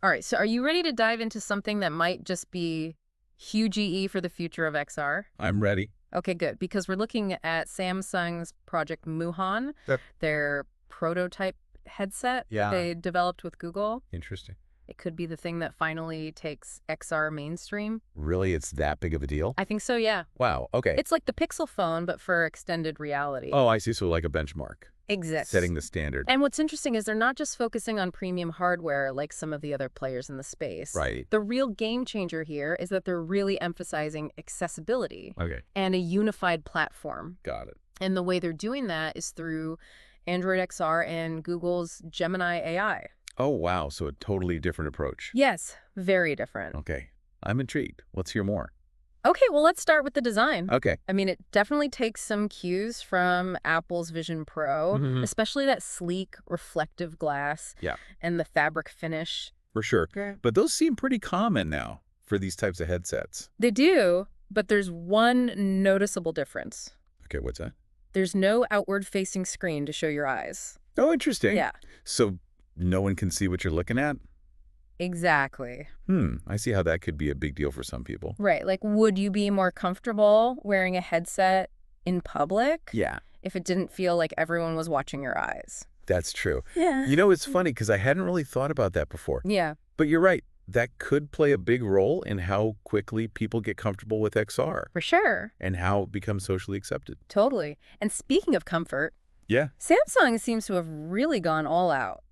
All right, so are you ready to dive into something that might just be huge EE for the future of XR? I'm ready. Okay, good, because we're looking at Samsung's Project Muhan, That, their prototype headset yeah. they developed with Google. Interesting. It could be the thing that finally takes XR mainstream. Really? It's that big of a deal? I think so, yeah. Wow. Okay. It's like the Pixel phone, but for extended reality. Oh, I see. So like a benchmark. Exists. Setting the standard. And what's interesting is they're not just focusing on premium hardware like some of the other players in the space. Right. The real game changer here is that they're really emphasizing accessibility Okay. and a unified platform. Got it. And the way they're doing that is through Android XR and Google's Gemini AI. Oh, wow. So a totally different approach. Yes, very different. Okay. I'm intrigued. Let's hear more. Okay, well, let's start with the design. Okay. I mean, it definitely takes some cues from Apple's Vision Pro, especially that sleek, reflective glass and the fabric finish. For sure. Okay. But those seem pretty common now for these types of headsets. They do, but there's one noticeable difference. Okay. What's that? There's no outward-facing screen to show your eyes. Oh, interesting. Yeah. So no one can see what you're looking at? Exactly. I see how that could be a big deal for some people. Right. Like, would you be more comfortable wearing a headset in public? Yeah. If it didn't feel like everyone was watching your eyes? That's true. Yeah. You know, it's funny because I hadn't really thought about that before. Yeah. But you're right. That could play a big role in how quickly people get comfortable with XR For sure. and how it becomes socially accepted. Totally. And speaking of comfort, Yeah. Samsung seems to have really gone all out.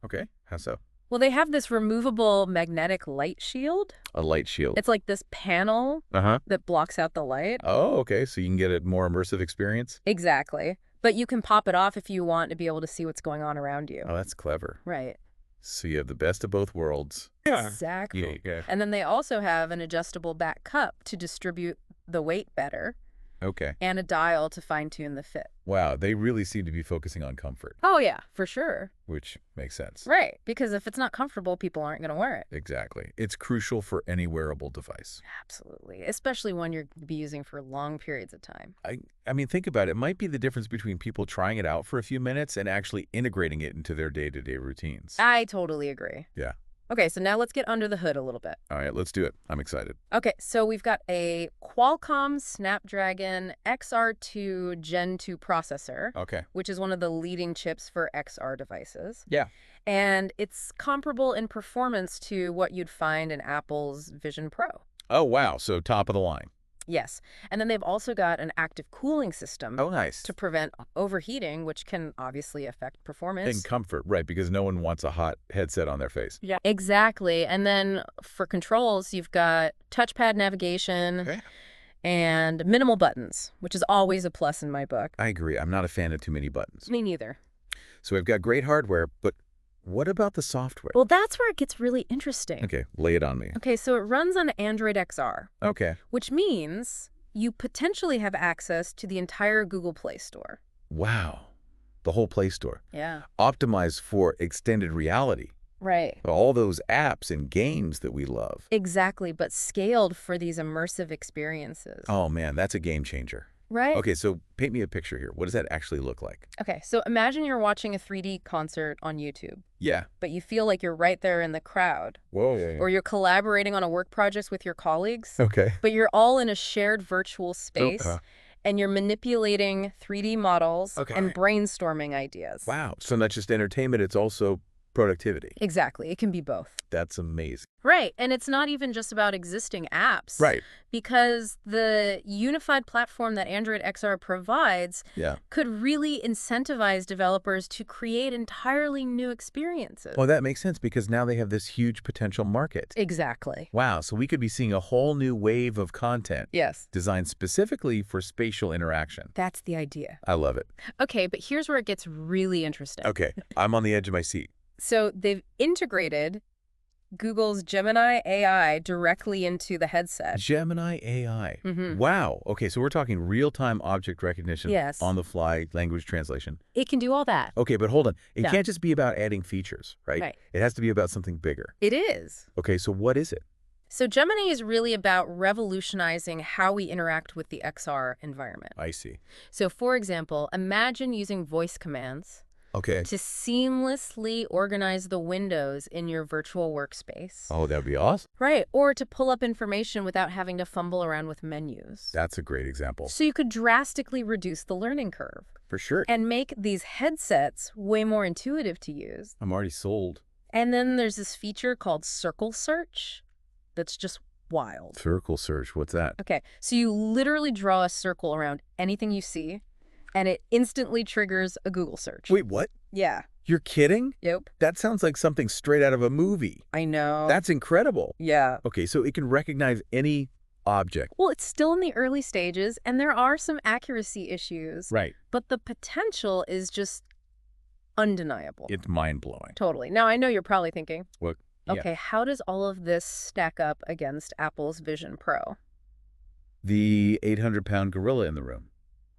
Okay. How so? Well, they have this removable magnetic light shield. A light shield. It's like this panel that blocks out the light. Oh, okay. So you can get a more immersive experience? Exactly. But you can pop it off if you want to be able to see what's going on around you. Oh, that's clever. Right. So you have the best of both worlds. Exactly. Yeah. And then they also have an adjustable back cup to distribute the weight better Okay. and a dial to fine-tune the fit. Wow. They really seem to be focusing on comfort, Oh, yeah, for sure. which makes sense. Right. Because if it's not comfortable, people aren't going to wear it. Exactly. It's crucial for any wearable device. Absolutely. Especially one you're going to be using for long periods of time. I mean, think about it. It might be the difference between people trying it out for a few minutes and actually integrating it into their day-to-day routines. I totally agree. Yeah. Okay, so now let's get under the hood a little bit. All right, let's do it. I'm excited. Okay, so we've got a Qualcomm Snapdragon XR2 Gen 2 processor, Okay. which is one of the leading chips for XR devices. Yeah. And it's comparable in performance to what you'd find in Apple's Vision Pro. Oh, wow. So top of the line. Yes. And then they've also got an active cooling system Oh, nice. to prevent overheating, which can obviously affect performance. And comfort, right, because no one wants a hot headset on their face. Yeah, exactly. And then for controls, you've got touchpad navigation and minimal buttons, which is always a plus in my book. I agree. I'm not a fan of too many buttons. Me neither. So we've got great hardware, but what about the software? Well, that's where it gets really interesting. Okay, lay it on me. Okay, so it runs on Android XR, Okay. which means you potentially have access to the entire Google Play Store. Wow. The whole Play Store. Yeah. Optimized for extended reality. Right. All those apps and games that we love. Exactly, but scaled for these immersive experiences. Oh, man, that's a game changer. Right? Okay, so paint me a picture here. What does that actually look like? Okay, so imagine you're watching a 3D concert on YouTube, Yeah. but you feel like you're right there in the crowd. Whoa, yeah. Or you're collaborating on a work project with your colleagues, Okay. but you're all in a shared virtual space, Okay. and you're manipulating 3D models Okay. and brainstorming ideas. Wow. So not just entertainment, it's also productivity. Exactly. It can be both. That's amazing. Right. And it's not even just about existing apps. Right. Because the unified platform that Android XR provides Yeah. could really incentivize developers to create entirely new experiences. Well, that makes sense because now they have this huge potential market. Exactly. Wow. So we could be seeing a whole new wave of content Yes. designed specifically for spatial interaction. That's the idea. I love it. Okay, but here's where it gets really interesting. Okay. I'm on the edge of my seat. So they've integrated Google's Gemini AI directly into the headset. Gemini AI. Mhm. Wow. Okay, so we're talking real-time object recognition, Yes. on-the-fly language translation. It can do all that. Okay, but hold on. It Yeah. can't just be about adding features, right? Right. It has to be about something bigger. It is. Okay, so what is it? So Gemini is really about revolutionizing how we interact with the XR environment. I see. So for example, imagine using voice commands Okay. to seamlessly organize the windows in your virtual workspace. Oh, that'd be awesome. Right, or to pull up information without having to fumble around with menus. That's a great example. So you could drastically reduce the learning curve. For sure. And make these headsets way more intuitive to use. I'm already sold. And then there's this feature called Circle Search that's just wild. Circle search, what's that? Okay, so you literally draw a circle around anything you see, and it instantly triggers a Google search. Wait, what? Yeah. You're kidding? Yep. That sounds like something straight out of a movie. I know. That's incredible. Yeah. Okay, so it can recognize any object. Well, it's still in the early stages, and there are some accuracy issues. Right. But the potential is just undeniable. It's mind-blowing. Totally. Now, I know you're probably thinking, Well, yeah. okay, how does all of this stack up against Apple's Vision Pro? The 800-pound gorilla in the room.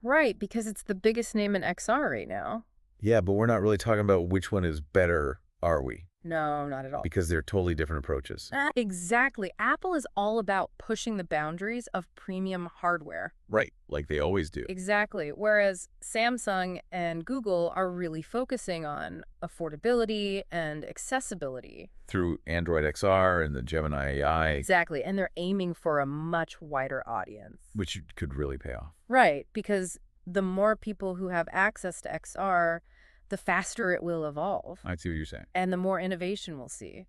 Right, because it's the biggest name in XR right now. Yeah, but we're not really talking about which one is better, are we? No, not at all. Because they're totally different approaches. Exactly. Apple is all about pushing the boundaries of premium hardware. Right, like they always do. Exactly. Whereas Samsung and Google are really focusing on affordability and accessibility. Through Android XR and the Gemini AI. Exactly. And they're aiming for a much wider audience. Which could really pay off. Right, because the more people who have access to XR, the faster it will evolve. I see what you're saying. And the more innovation we'll see.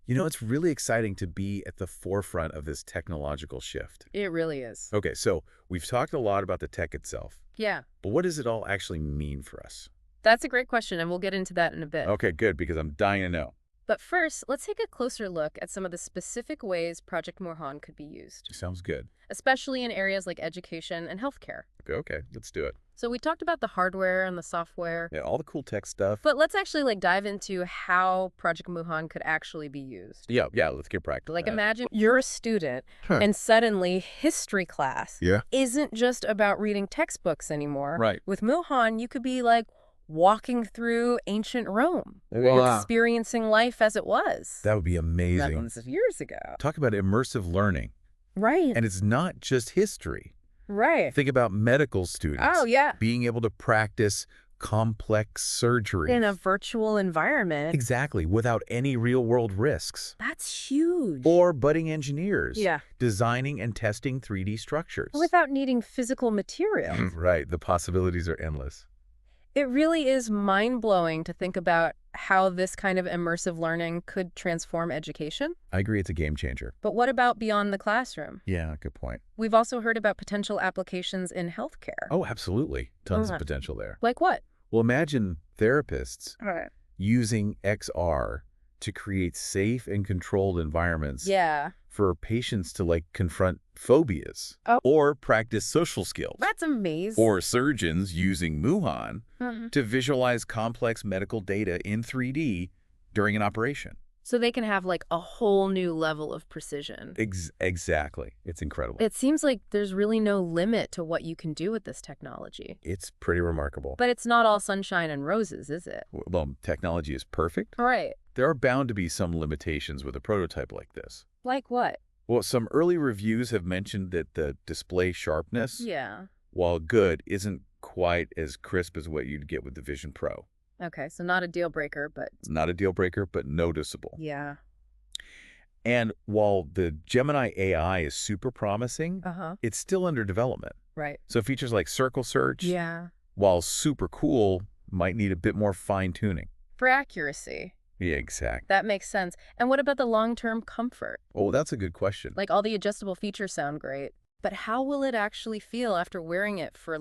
You know, it's really exciting to be at the forefront of this technological shift. It really is. Okay, so we've talked a lot about the tech itself, Yeah, but what does it all actually mean for us? that's a great question, and we'll get into that in a bit. Okay, good, because I'm dying to know. But first, let's take a closer look at some of the specific ways Project Muhan could be used, Sounds good. especially in areas like education and healthcare. Okay, let's do it. So we talked about the hardware and the software, Yeah, all the cool tech stuff. but let's actually dive into how Project Muhan could actually be used. Yeah, let's get practical. Imagine you're a student and suddenly history class isn't just about reading textbooks anymore. Right. With Muhan, you could be walking through ancient Rome, experiencing life as it was. That would be amazing. Millions of years ago. Talk about immersive learning. Right. And it's not just history. Right. Think about medical students. Oh, yeah. Being able to practice complex surgery. In a virtual environment. Exactly, without any real-world risks. That's huge. Or budding engineers. Yeah. Designing and testing 3D structures. Without needing physical materials. Right, the possibilities are endless. It really is mind-blowing to think about how this kind of immersive learning could transform education. I agree, it's a game changer. But what about beyond the classroom? Yeah, good point. We've also heard about potential applications in healthcare. Oh, absolutely. Tons of potential there. Like what? Well, imagine therapists Right. using XR to create safe and controlled environments Yeah. for patients to confront phobias or practice social skills. That's amazing. Or surgeons using Muhan Mhm. to visualize complex medical data in 3D during an operation. So they can have a whole new level of precision. Exactly. It's incredible. It seems like there's really no limit to what you can do with this technology. It's pretty remarkable. But it's not all sunshine and roses, is it? Well, technology is perfect. Right. There are bound to be some limitations with a prototype like this. Like what? Well, some early reviews have mentioned that the display sharpness, Yeah. while good, isn't quite as crisp as what you'd get with the Vision Pro. Okay, so not a deal breaker, but... It's not a deal breaker, but noticeable. Yeah. And while the Gemini AI is super promising, Uh-huh. it's still under development. Right. So features like Circle Search, Yeah. while super cool, might need a bit more fine-tuning. For accuracy. Yeah, exactly. That makes sense. And what about the long-term comfort? Oh, that's a good question. All the adjustable features sound great, but how will it actually feel after wearing it for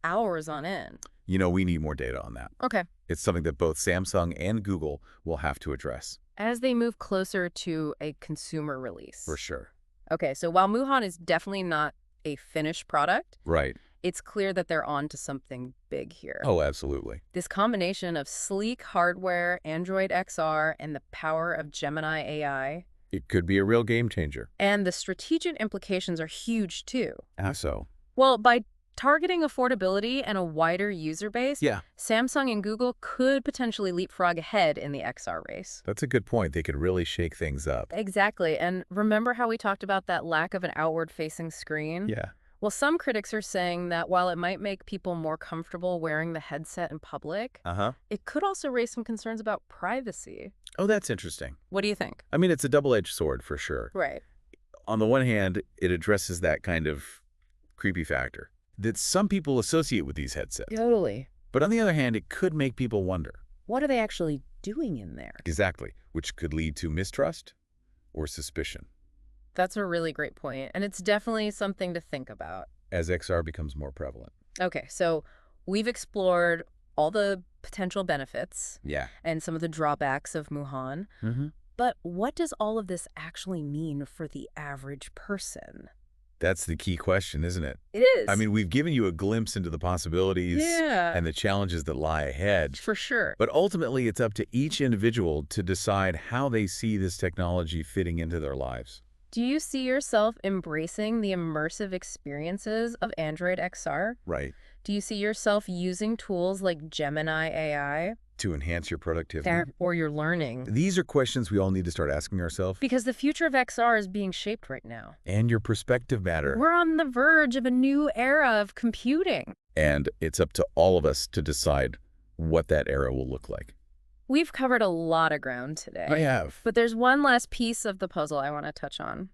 hours on end? We need more data on that. Okay. It's something that both Samsung and Google will have to address. As they move closer to a consumer release. For sure. Okay, so while Muhan is definitely not a finished product, Right. it's clear that they're on to something big here. Oh, absolutely. This combination of sleek hardware, Android XR, and the power of Gemini AI. It could be a real game changer. And the strategic implications are huge, too. How so? Well, by targeting affordability and a wider user base, Samsung and Google could potentially leapfrog ahead in the XR race. That's a good point. They could really shake things up. Exactly. And remember how we talked about that lack of an outward-facing screen? Yeah. Well, some critics are saying that while it might make people more comfortable wearing the headset in public, Uh-huh. it could also raise some concerns about privacy. Oh, that's interesting. What do you think? I mean, it's a double-edged sword for sure. Right. On the one hand, it addresses that kind of creepy factor that some people associate with these headsets. Totally. But on the other hand, it could make people wonder. What are they actually doing in there? Exactly, which could lead to mistrust or suspicion That's a really great point, and it's definitely something to think about. as XR becomes more prevalent. Okay, so we've explored all the potential benefits Yeah. and some of the drawbacks of Muhan, Mm-hmm. but what does all of this actually mean for the average person? That's the key question, isn't it? It is. I mean, we've given you a glimpse into the possibilities Yeah. and the challenges that lie ahead. For sure. But ultimately, it's up to each individual to decide how they see this technology fitting into their lives. Do you see yourself embracing the immersive experiences of Android XR? Right. Do you see yourself using tools like Gemini AI To enhance your productivity. or your learning? These are questions we all need to start asking ourselves. Because the future of XR is being shaped right now. And your perspective matter. We're on the verge of a new era of computing. And it's up to all of us to decide what that era will look like. We've covered a lot of ground today. I have. But there's one last piece of the puzzle I want to touch on.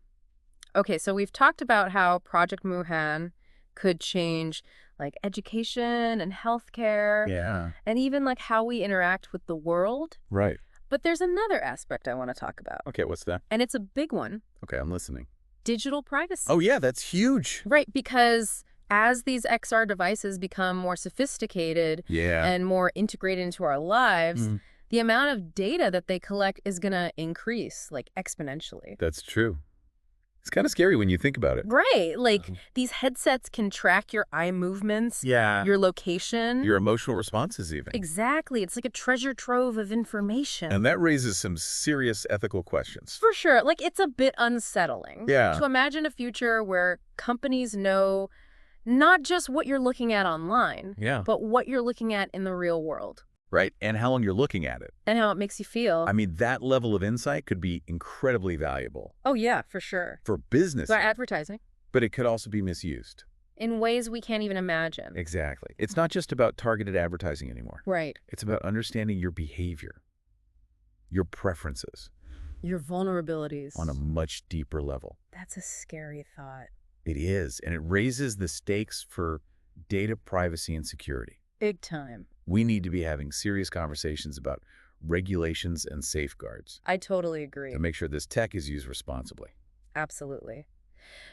Okay, so we've talked about how Project Muhan could change like education and healthcare Yeah. and even like how we interact with the world. Right. But there's another aspect I want to talk about, Okay, what's that? and it's a big one: Okay, I'm listening. digital privacy. Oh, yeah, that's huge. Right, because as these XR devices become more sophisticated Yeah. and more integrated into our lives, Mhm. the amount of data that they collect is going to increase like exponentially. That's true. It's kind of scary when you think about it. Right. Like these headsets can track your eye movements, Yeah. your location. Your emotional responses even. Exactly. It's like a treasure trove of information. And that raises some serious ethical questions. For sure. Like it's a bit unsettling. Yeah. To imagine a future where companies know not just what you're looking at online, Yeah. but what you're looking at in the real world Right? And how long you're looking at it. and how it makes you feel. I mean, that level of insight could be incredibly valuable Oh, yeah, for sure. for business, For advertising but it could also be misused. in ways we can't even imagine. Exactly. It's not just about targeted advertising anymore. Right. It's about understanding your behavior, your preferences Your vulnerabilities. on a much deeper level. That's a scary thought. It is, and it raises the stakes for data privacy and security. Big time. We need to be having serious conversations about regulations and safeguards I totally agree. to make sure this tech is used responsibly. Absolutely.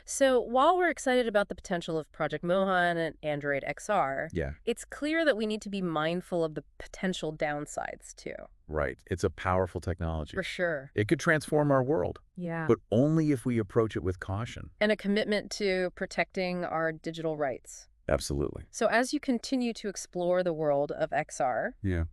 So while we're excited about the potential of Project Muhan and Android XR, Yeah, it's clear that we need to be mindful of the potential downsides too. right. It's a powerful technology. For sure. It could transform our world, Yeah. but only if we approach it with caution. And a commitment to protecting our digital rights. Absolutely. So as you continue to explore the world of XR, Yeah.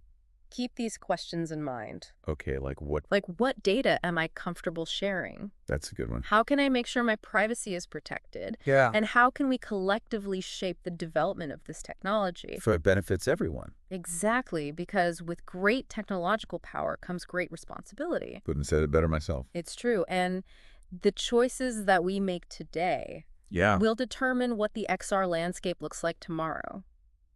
keep these questions in mind. Okay, like what? Like, what data am I comfortable sharing? That's a good one. How can I make sure my privacy is protected? Yeah. And how can we collectively shape the development of this technology? So it benefits everyone. Exactly, because with great technological power comes great responsibility. Couldn't have said it better myself. It's true. And the choices that we make today Yeah. will determine what the XR landscape looks like tomorrow.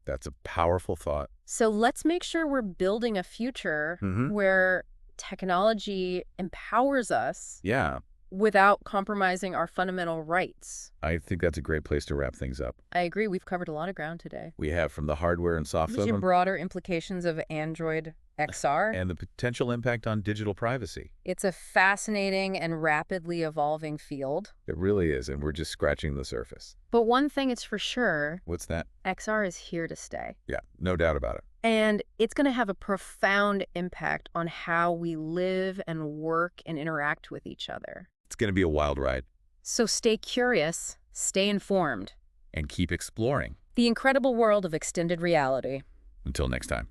That's a powerful thought. So let's make sure we're building a future Mhm. where technology empowers us Yeah. without compromising our fundamental rights. I think that's a great place to wrap things up. I agree. We've covered a lot of ground today. We have from the hardware and software The broader implications of Android XR. and the potential impact on digital privacy. It's a fascinating and rapidly evolving field. It really is, and we're just scratching the surface. But one thing is for sure, What's that? XR is here to stay. Yeah, no doubt about it. And it's going to have a profound impact on how we live and work and interact with each other. It's going to be a wild ride. So stay curious, stay informed. And keep exploring. The incredible world of extended reality. Until next time.